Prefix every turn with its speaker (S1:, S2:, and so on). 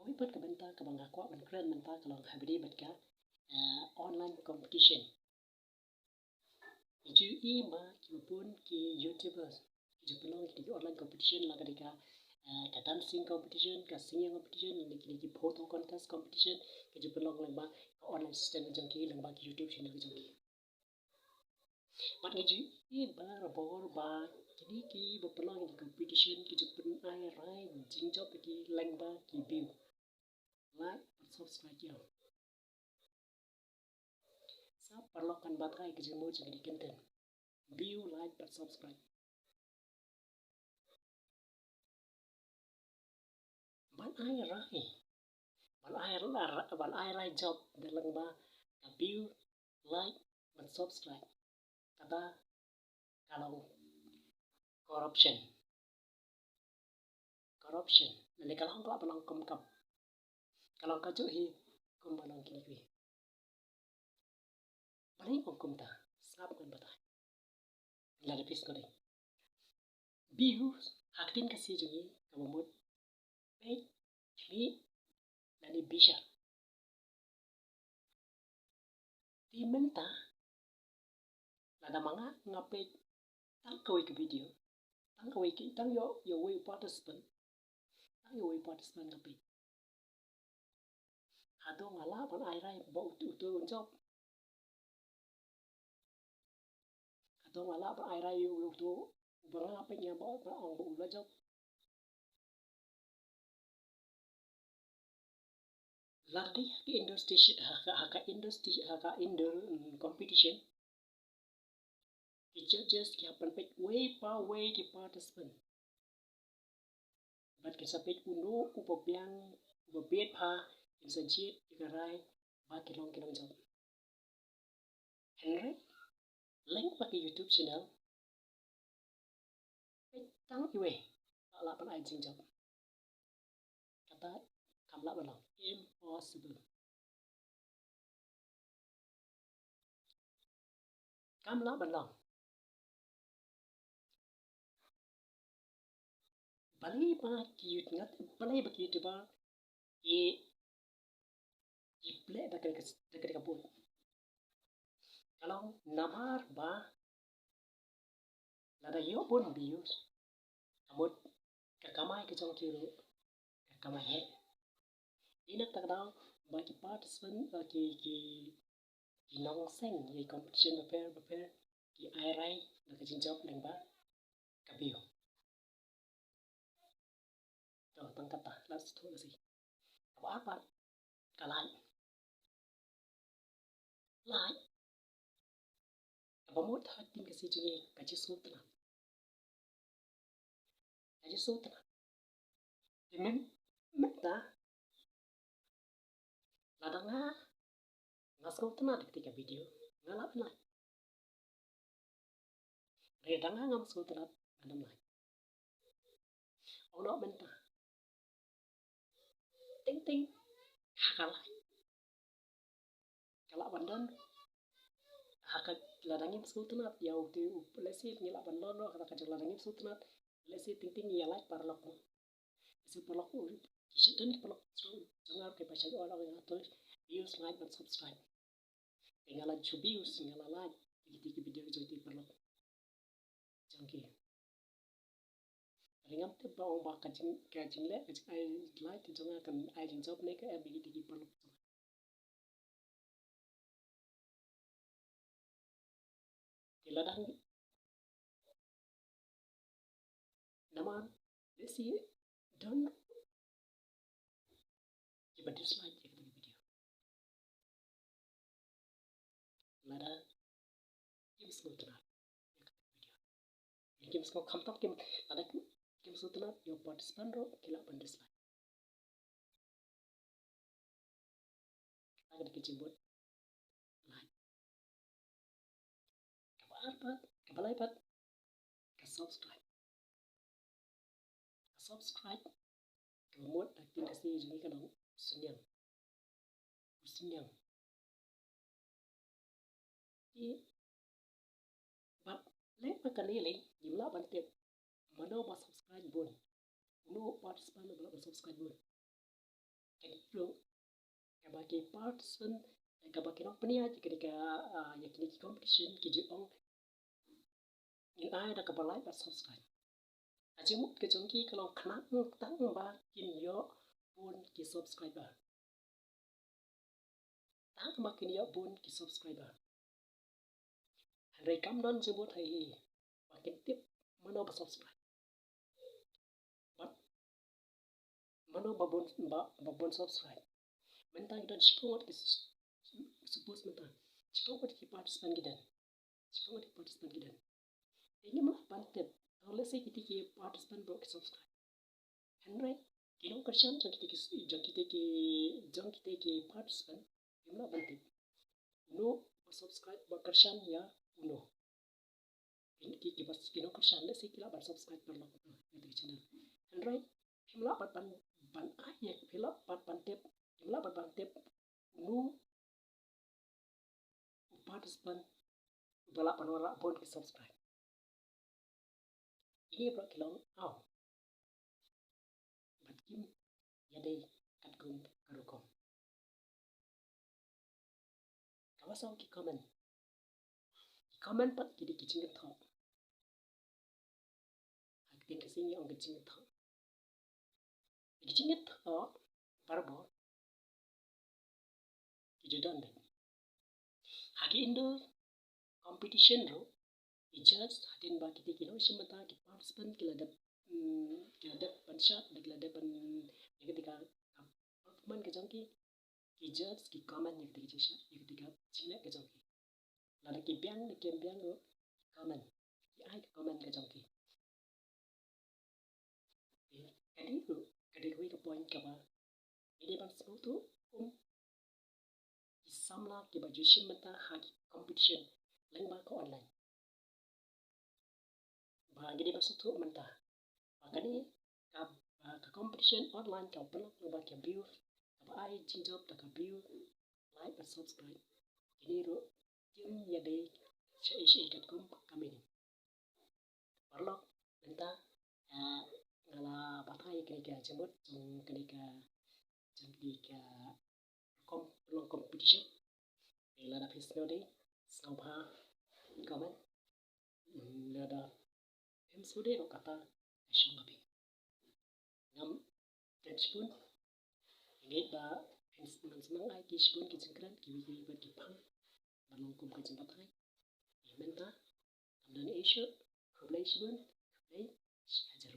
S1: Dapat kabenta kabangakwa bankran menta kalong habidi batka online competition. Iju ima kipun ki YouTubers. Iju pelong ki online competition lah ketika ka dancing competition, ka singing competition, ki photo contest competition. Iju pelong lembang ka online system jangki lembang ki YouTube channel jangki. Mat iju iba rabor ba kini ki berpeluang di competition ki jepun ai rai jingjob ki lembang ki view. Like dan subscribe ya. Sa perlukan baterai ke Jingmut jadi content. View, like dan subscribe. Ban ai rai job dalam ba view, like dan subscribe. Kata kalau corruption. Nanti kalau engkau pelong kom. Kalau kau cuci, kau balong kini. Paling kau ta, sab kan batai. Lada pis kau deh. Views, haktin kasih jadi kamu mut. Baik, kini lani bisa. Di menta, lada manga ngapai tang kau ke video, tang kau ke tang yo way participant, ngapai. Hado ngalah pan ai rai bau tu job. Hado ngalah pan ai rai yo tu barang apa nya bau pan ang bau la job. Ladi ki industri haka competition. The judges ki apan pek way ki participant. Bat ki sapek uno upabet pa insanjit ikarai ba kilong job. Henry link pakai YouTube channel. Tang iwe ala pan ai jing job. Kata kamla balang impossible. Kamla balang. Balai ba ki ngat balai ba ki tiba i play dekat kabut. Kalau namar ba lada yo pun views. Amut kakamai ke jong kiro kakamai he. Inak tak daw ba ki participant ki nong seng ki competition prepare ki ai rai dekat jinjob neng ba kabio. Tuh tangkata last tu nasi. Apa kalai. Lai. Apa mau hatin kasi jungi kaji sultan. Kaji sultan. Dimen menta. Ladanga sultan ada ketika video ngalap lai. Redanga ngam sultan ada lai. Ono menta. Ting hakalai. Kalak bandan hakat ladangin sultanat yau tu lesi ngilak bandon lo kata kajar ladangin sultanat lesi ting ya like parlok mo lesi parlok mo kisah dan parlok jangan ke pasal orang yang atur views like dan subscribe tinggalan views tinggalan like tiki video jadi parlok jangki ringam tu bau kajing le ai like jangan kan ai job ne ke tiki parlok ladang naman lesi don coba dislike ya video lada kim sultanat ya video kim sko kampak kim ada kim sultanat yo participant ro kila pan dislike agak dikecibut like kabalai pat ka subscribe kemudian aktif kasih jadi kadang senyang bab lek makan ni jumlah bantet mana ba subscribe bon no participant ba subscribe bon Kedua, bagi participant, bagi orang peniat ketika yakini competition kijong in ai dah kebalai pas subscribe. Jingmut kejongki kalau kena tang ba kin yo pun ki subscriber. Tang ba kin yo pun ki subscriber. Rekam non jingmut hai makin tip mana ba subscribe. Mana babon subscribe. Mentang dan sepuluh suppose mentang sepuluh ki participant gidan. Sepuluh ki participant gidan. Ini mah pantep. Kalau let's say kita ki participant bro ki subscribe. Henry, kilo kerjaan jang kita ki participant, gimana pantep. No subscribe ba kerjaan ya uno. Ini ki pas kilo kerjaan let's say kila ba subscribe perlu itu channel. Henry, gimana pan ayat gimana pantep. Gimana pantep. No participant bala panora pun ki subscribe. Ini bro kilong batkim yadai katkum karukom. Kawasau ki comment pat jadi kicing thok. Haktin kesini orang kicing thok. Kicing thok barbo. Kijodan deh. Hagi indo competition ro. Just hadin ba kita kilo semata ki participant kila dap panshat kila dap pan ketika performan ke jangki ki just ki comment ni ketika chat ketika cina ke jangki lalu ki biang ro comment ki ai comment ke jangki jadi tu kedai ke point ke ba ini bang sebut tu ki samla ki baju semata hagi competition lain ba ko online ba jadi maksud tu mentah makanya ka competition online kau perlu ba ke view ba ai jinjob ta ka view like and subscribe ini ro kim ya dei saya kat kum kami perlu mentah ngala batai ketika jemput ketika competition ila da fisno dei sauba comment lada sude ro kata shong abi ngam tenspun ini ba senang ai ki spun ki cengkran ki ba ki pang balong kum ka jempat hai menta dan Asia khublai spun khublai hajar